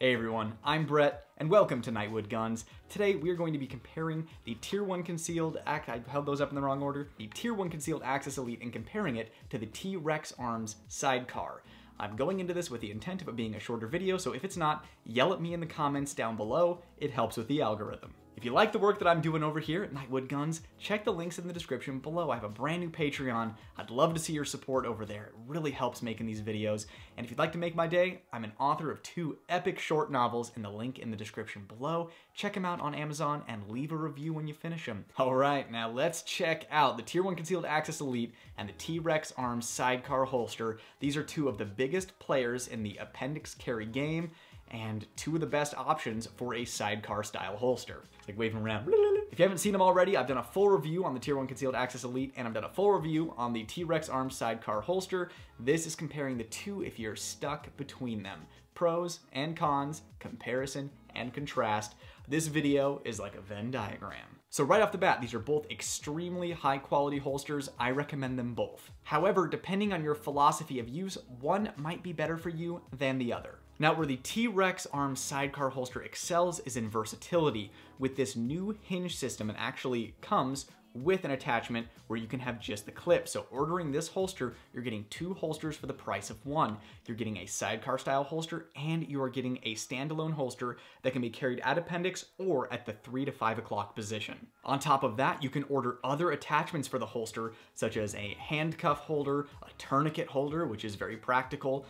Hey everyone, I'm Brett, and welcome to Nightwood Guns. Today we are going to be comparing the Tier 1 Concealed I held those up in the wrong order. The Tier 1 Concealed Axis Elite and comparing it to the T Rex Arms Sidecar. I'm going into this with the intent of it being a shorter video, so if it's not, yell at me in the comments down below. It helps with the algorithm. If you like the work that I'm doing over here at Nightwood Guns, check the links in the description below. I have a brand new Patreon. I'd love to see your support over there. It really helps making these videos. And if you'd like to make my day, I'm an author of 2 epic short novels in the link in the description below. Check them out on Amazon and leave a review when you finish them. All right, now let's check out the Tier 1 Concealed Axis Elite and the T Rex Arms Sidecar holster. These are 2 of the biggest players in the appendix carry game, and 2 of the best options for a sidecar style holster. It's like waving around. If you haven't seen them already, I've done a full review on the Tier 1 Concealed Axis Elite, and I've done a full review on the T Rex Arms Sidecar holster. This is comparing the 2 if you're stuck between them. Pros and cons, comparison and contrast. This video is like a Venn diagram. So right off the bat, these are both extremely high quality holsters. I recommend them both. However, depending on your philosophy of use, one might be better for you than the other. Now, where the T Rex Arms Sidecar holster excels is in versatility. With this new hinge system, it actually comes with an attachment where you can have just the clip. So ordering this holster, you're getting 2 holsters for the price of 1. You're getting a sidecar style holster, and you are getting a standalone holster that can be carried at appendix or at the 3 to 5 o'clock position. On top of that, you can order other attachments for the holster, such as a handcuff holder, a tourniquet holder, which is very practical,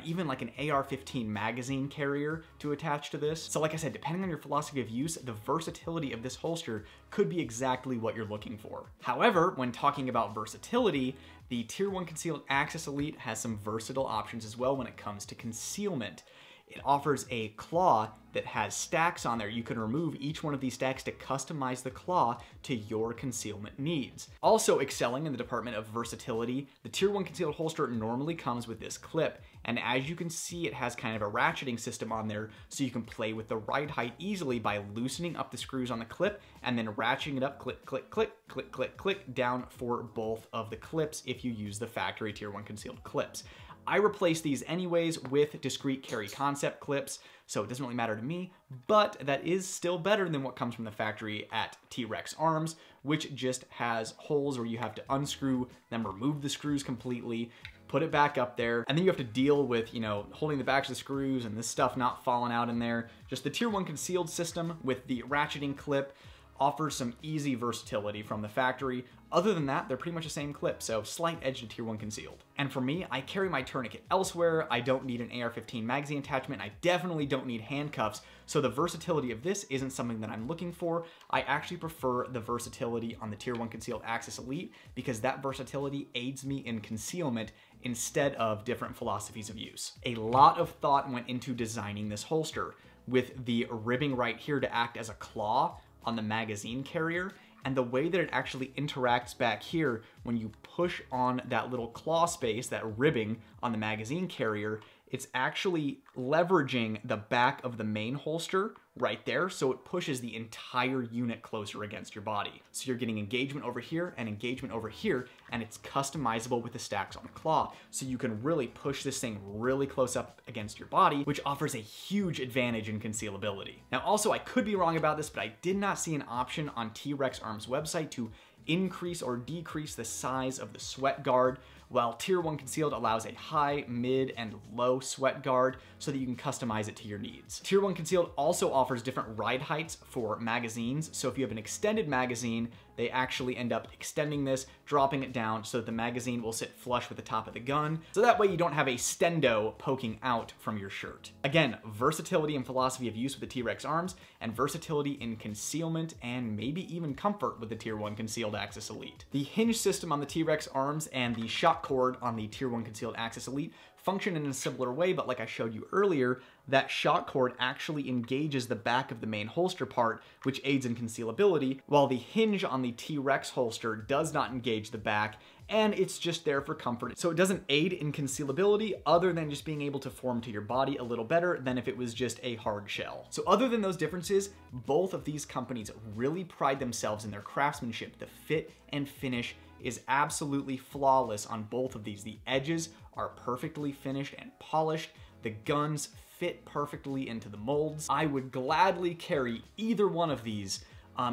even like an AR-15 magazine carrier to attach to this. So like I said, depending on your philosophy of use, the versatility of this holster could be exactly what you're looking for. However, when talking about versatility, the Tier 1 Concealed Axis Elite has some versatile options as well when it comes to concealment. It offers a claw that has stacks on there. You can remove each one of these stacks to customize the claw to your concealment needs. Also excelling in the department of versatility, the Tier 1 Concealed holster normally comes with this clip, and as you can see, it has kind of a ratcheting system on there, so you can play with the ride height easily by loosening up the screws on the clip and then ratcheting it up, click, click, click, click, click, click, down for both of the clips if you use the factory Tier 1 Concealed clips. I replace these anyways with discrete carry concept clips, so it doesn't really matter to me, but that is still better than what comes from the factory at T Rex Arms, which just has holes where you have to unscrew, then remove the screws completely, put it back up there, and then you have to deal with, holding the backs of the screws and this stuff not falling out in there. Just the Tier 1 Concealed system with the ratcheting clip offers some easy versatility from the factory. Other than that, they're pretty much the same clip, so slight edge to Tier 1 Concealed. And for me, I carry my tourniquet elsewhere. I don't need an AR-15 magazine attachment. I definitely don't need handcuffs, so the versatility of this isn't something that I'm looking for. I actually prefer the versatility on the Tier 1 Concealed Axis Elite because that versatility aids me in concealment instead of different philosophies of use. A lot of thought went into designing this holster, with the ribbing right here to act as a claw on the magazine carrier, and the way that it actually interacts back here when you push on that little claw space, that ribbing on the magazine carrier, it's actually leveraging the back of the main holster right there, so it pushes the entire unit closer against your body. So you're getting engagement over here and engagement over here, and it's customizable with the stacks on the claw. So you can really push this thing really close up against your body, which offers a huge advantage in concealability. Now also, I could be wrong about this, but I did not see an option on T Rex Arms website to increase or decrease the size of the sweat guard, while Tier 1 Concealed allows a high, mid, and low sweat guard so that you can customize it to your needs. Tier 1 Concealed also offers different ride heights for magazines, so if you have an extended magazine, they actually end up extending this, dropping it down so that the magazine will sit flush with the top of the gun, so that way you don't have a stendo poking out from your shirt. Again, versatility and philosophy of use with the T Rex Arms, and versatility in concealment and maybe even comfort with the Tier 1 Concealed Axis Elite. The hinge system on the T Rex Arms and the shock cord on the Tier 1 Concealed Axis Elite function in a similar way, but like I showed you earlier, that shock cord actually engages the back of the main holster part, which aids in concealability, while the hinge on the T Rex holster does not engage the back, and it's just there for comfort. So it doesn't aid in concealability other than just being able to form to your body a little better than if it was just a hard shell. So other than those differences, both of these companies really pride themselves in their craftsmanship. The fit and finish is absolutely flawless on both of these. The edges are perfectly finished and polished. The guns fit perfectly into the molds. I would gladly carry either one of these.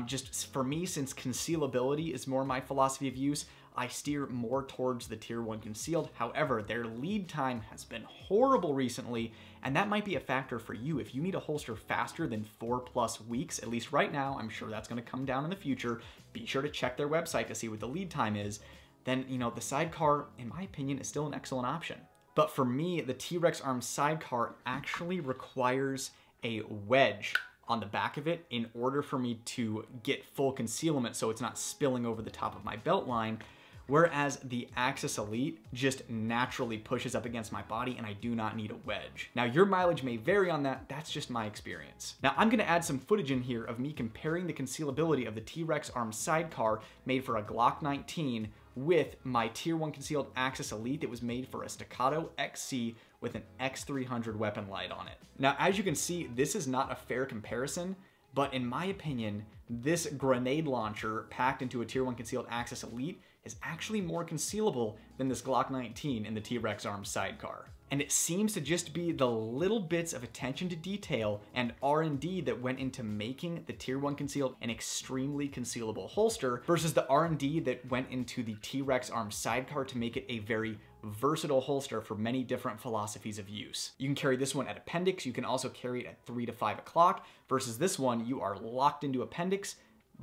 Just for me, since concealability is more my philosophy of use, I steer more towards the Tier 1 concealed. However, their lead time has been horrible recently, and that might be a factor for you. If you need a holster faster than 4+ weeks, at least right now, I'm sure that's going to come down in the future, be sure to check their website to see what the lead time is, then, you know, the Sidecar, in my opinion, is still an excellent option. But for me, the T Rex Arms Sidecar actually requires a wedge on the back of it in order for me to get full concealment so it's not spilling over the top of my belt line, whereas the Axis Elite just naturally pushes up against my body and I do not need a wedge. Now, your mileage may vary on that, that's just my experience. Now, I'm gonna add some footage in here of me comparing the concealability of the T Rex Arms Sidecar made for a Glock 19 with my Tier 1 concealed Axis Elite that was made for a Staccato XC with an X300 weapon light on it. Now, as you can see, this is not a fair comparison, but in my opinion, this grenade launcher packed into a Tier 1 concealed Axis Elite is actually more concealable than this Glock 19 in the T Rex Arms Sidecar. And it seems to just be the little bits of attention to detail and R&D that went into making the Tier 1 concealed an extremely concealable holster versus the R&D that went into the T Rex Arms Sidecar to make it a very versatile holster for many different philosophies of use. You can carry this one at appendix, you can also carry it at 3 to 5 o'clock, versus this one, you are locked into appendix,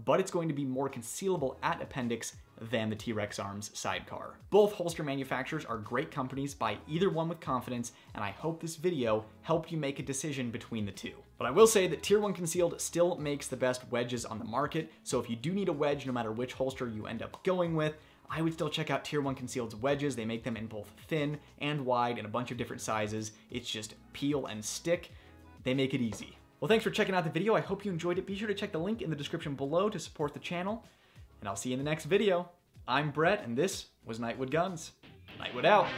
but it's going to be more concealable at appendix than the T Rex Arms Sidecar. Both holster manufacturers are great companies, buy either one with confidence, and I hope this video helped you make a decision between the two. But I will say that Tier 1 concealed still makes the best wedges on the market, so if you do need a wedge, no matter which holster you end up going with, I would still check out Tier 1 Concealed's wedges. They make them in both thin and wide in a bunch of different sizes. It's just peel and stick. They make it easy. Well, thanks for checking out the video. I hope you enjoyed it. Be sure to check the link in the description below to support the channel, and I'll see you in the next video. I'm Brett, and this was Nightwood Guns. Nightwood out.